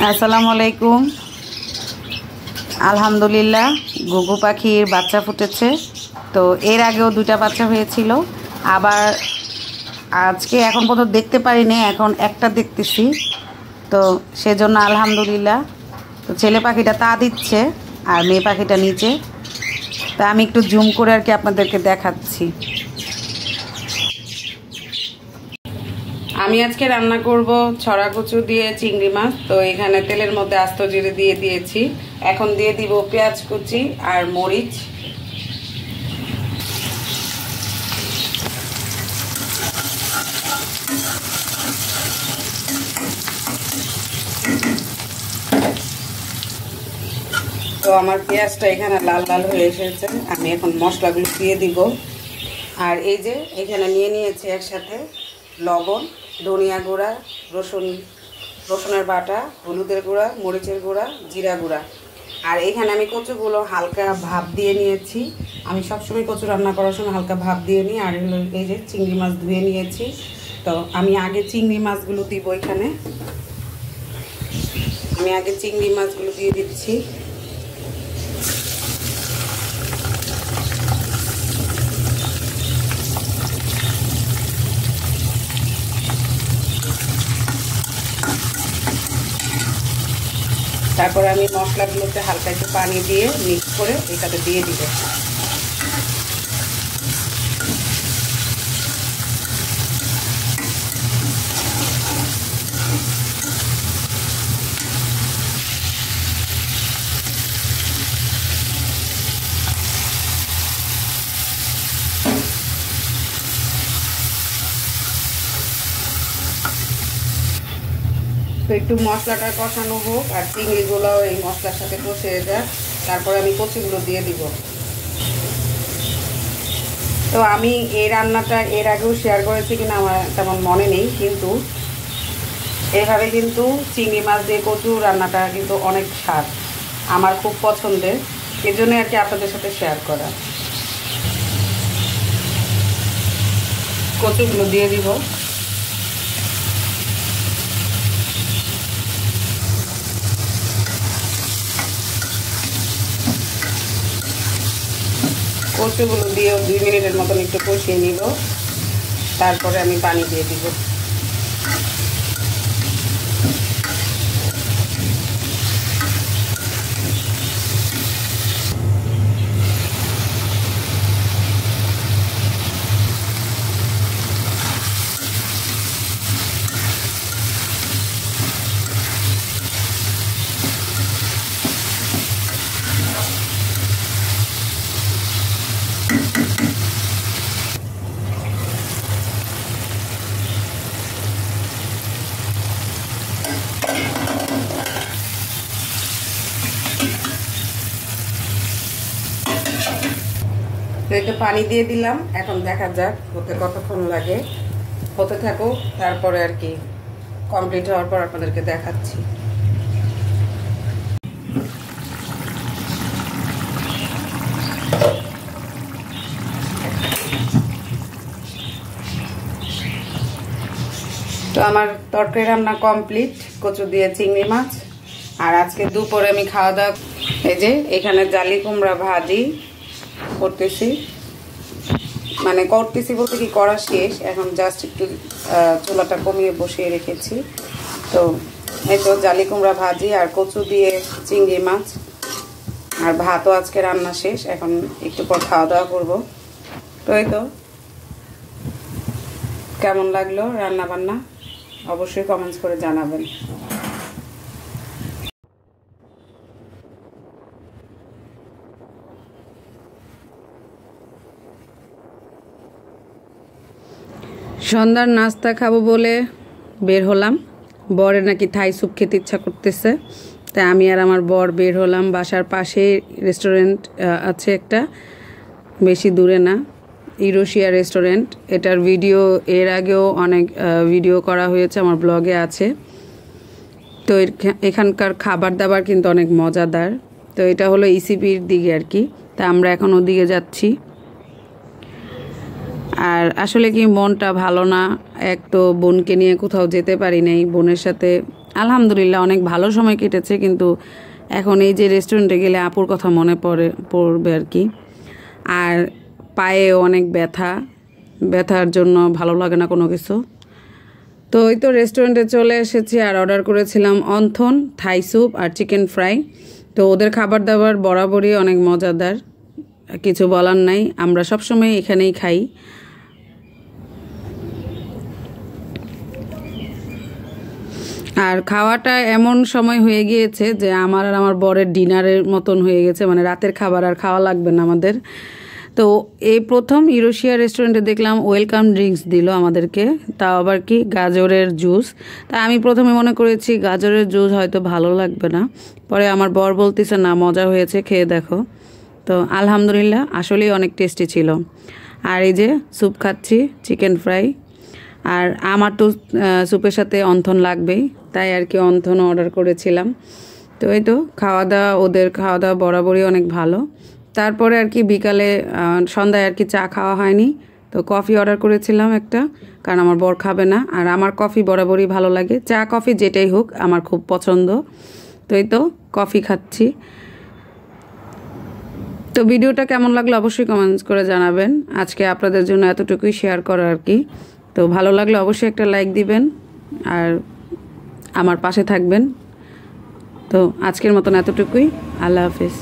আসসালামু আলাইকুম। আলহামদুলিল্লাহ ঘুঘু পাখির বাচ্চা ফুটেছে। তো এর আগেও দুইটা বাচ্চা হয়েছিল, আবার আজকে এখন পর্যন্ত দেখতে পারিনি, এখন একটা দেখতেছি। তো সেজন্য আলহামদুলিল্লাহ। তো ছেলে পাখিটা তা দিচ্ছে আর মেয়ে পাখিটা নিচে। তা আমি একটু জুম করে আর কি আপনাদেরকে দেখাচ্ছি। আমি আজকে রান্না করব ছড়া কচু দিয়ে চিংড়ি মাছ। তো এখানে তেলের মধ্যে আস্ত জিরে দিয়ে দিয়েছি। এখন দিয়ে দিব পেঁয়াজ কুচি আর মরিচ। তো আমার পেঁয়াজটা এখানে লাল লাল হয়ে এসেছে। আমি এখন মশলাগুলো দিয়ে দিব। আর এই যে এখানে নিয়ে নিয়েছি একসাথে লবণ, ধনিয়া গুঁড়া, রসুনের বাটা, হলুদের গুঁড়া, মরিচের গুঁড়া, জিরা গুঁড়া। আর এখানে আমি কচুগুলো হালকা ভাপ দিয়ে নিয়েছি। আমি সবসময় কচু রান্না করার সময় হালকা ভাপ দিয়ে নিই। আর এই যে চিংড়ি মাছ ধুয়ে নিয়েছি। তো আমি আগে চিংড়ি মাছগুলো দিব এখানে। আমি আগে চিংড়ি মাছগুলো দিয়ে দিচ্ছি। তারপরে আমি মশলাগুলোতে হালকা একটু পানি দিয়ে মিক্স করে এটাতে দিয়ে দিব। তো একটু মশলাটা কষানো হোক আর চিংড়িগুলো এই মশলার সাথে কষে যায়। তারপরে আমি কচুগুলো দিয়ে দিব। তো আমি এই রান্নাটা এর আগেও শেয়ার করেছি কিনা আমার তেমন মনে নেই, কিন্তু এভাবে কিন্তু চিংড়ি মাছ দিয়ে কচু রান্নাটা কিন্তু অনেক স্বাদ, আমার খুব পছন্দের। এর জন্য আর কি আপনাদের সাথে শেয়ার করা। কচুগুলো দিয়ে দিব। কচুগুলো দিয়েও 2 মিনিটের মতন একটু কষিয়ে নিব। তারপরে আমি পানি দিয়ে দিব। তো একটু পানি দিয়ে দিলাম। এখন দেখা যাক হতে কতক্ষণ লাগে। হতে থাকুক, তারপরে আর কি কমপ্লিট হওয়ার পর আপনাদেরকে দেখাচ্ছি। তো আমার তরকারি রান্না কমপ্লিট, কচু দিয়ে চিংড়ি মাছ। আর আজকে দুপুরে আমি খাওয়া দাওয়া, এই যে এখানে জালি কুমড়া ভাজি করতেছি। মানে করতেছি বলতে কি করা শেষ, এখন জাস্ট একটু চুলাটা কমিয়ে বসিয়ে রেখেছি। তো এই তো জালি কুমড়া ভাজি আর কচু দিয়ে চিংড়ি মাছ আর ভাতও আজকে রান্না শেষ। এখন একটু পর খাওয়া দাওয়া করবো। তো এই তো কেমন লাগলো রান্না বান্না অবশ্যই কমেন্টস করে জানাবেন। সন্ধ্যার নাস্তা খাবো বলে বের হলাম। বরের নাকি থাই স্যুপ খেতে ইচ্ছা করতেছে, তাই আমি আর আমার বর বের হলাম। বাসার পাশে রেস্টুরেন্ট আছে একটা, বেশি দূরে না, ইউরোশিয়া রেস্টুরেন্ট। এটার ভিডিও এর আগেও অনেক ভিডিও করা হয়েছে, আমার ব্লগে আছে। তো এখানকার খাবার দাবার কিন্তু অনেক মজাদার। তো এটা হলো ইসিপির দিকে আর কি। তা আমরা এখন ওদিকে যাচ্ছি। আর আসলে কি মনটা ভালো না, এক তো বোনকে নিয়ে কোথাও যেতে পারি নাই, বোনের সাথে আলহামদুলিল্লাহ অনেক ভালো সময় কেটেছে, কিন্তু এখন এই যে রেস্টুরেন্টে গেলে আপুর কথা মনে পড়বে আর কি। আর পায়ে অনেক ব্যথার জন্য ভালো লাগে না কোনো কিছু। তো ওই তো রেস্টুরেন্টে চলে এসেছি আর অর্ডার করেছিলাম অন্থন, থাই স্যুপ আর চিকেন ফ্রাই। তো ওদের খাবার দাবার বরাবরই অনেক মজাদার, কিছু বলার নাই, আমরা সবসময় এখানেই খাই। আর খাওয়াটা এমন সময় হয়ে গিয়েছে যে আমার আর আমার বরের ডিনারের মতন হয়ে গেছে, মানে রাতের খাবার আর খাওয়া লাগবে না আমাদের। তো এই প্রথম ইউরোশিয়া রেস্টুরেন্টে দেখলাম ওয়েলকাম ড্রিঙ্কস দিল আমাদেরকে, তাও আবার কি গাজরের জুস। তা আমি প্রথমে মনে করেছি গাজরের জুস হয়তো ভালো লাগবে না, পরে আমার বর বলতেছে না মজা হয়েছে, খেয়ে দেখো। তো আলহামদুলিল্লাহ আসলেই অনেক টেস্টি ছিল। আর এই যে স্যুপ খাচ্ছি, চিকেন ফ্রাই। আর আমার তো স্যুপের সাথে অন্থন লাগবেই, তাই আর কি অন্থন অর্ডার করেছিলাম। তো এই তো ওদের খাওয়া দাওয়া বরাবরই অনেক ভালো। তারপরে আর কি বিকালে সন্ধ্যায় আর কি চা খাওয়া হয়নি, তো কফি অর্ডার করেছিলাম একটা, কারণ আমার বর খাবে না। আর আমার কফি বরাবরই ভালো লাগে, চা কফি যেটাই হোক আমার খুব পছন্দ। তো এই তো কফি খাচ্ছি। তো ভিডিওটা কেমন লাগলো অবশ্যই কমেন্টস করে জানাবেন। আজকে আপনাদের জন্য এতটুকুই শেয়ার করা আর কি। তো ভালো লাগলে অবশ্যই একটা লাইক দিবেন আর আমার পাশে থাকবেন। তো আজকের মতন এতটুকুই, আল্লাহ হাফেজ।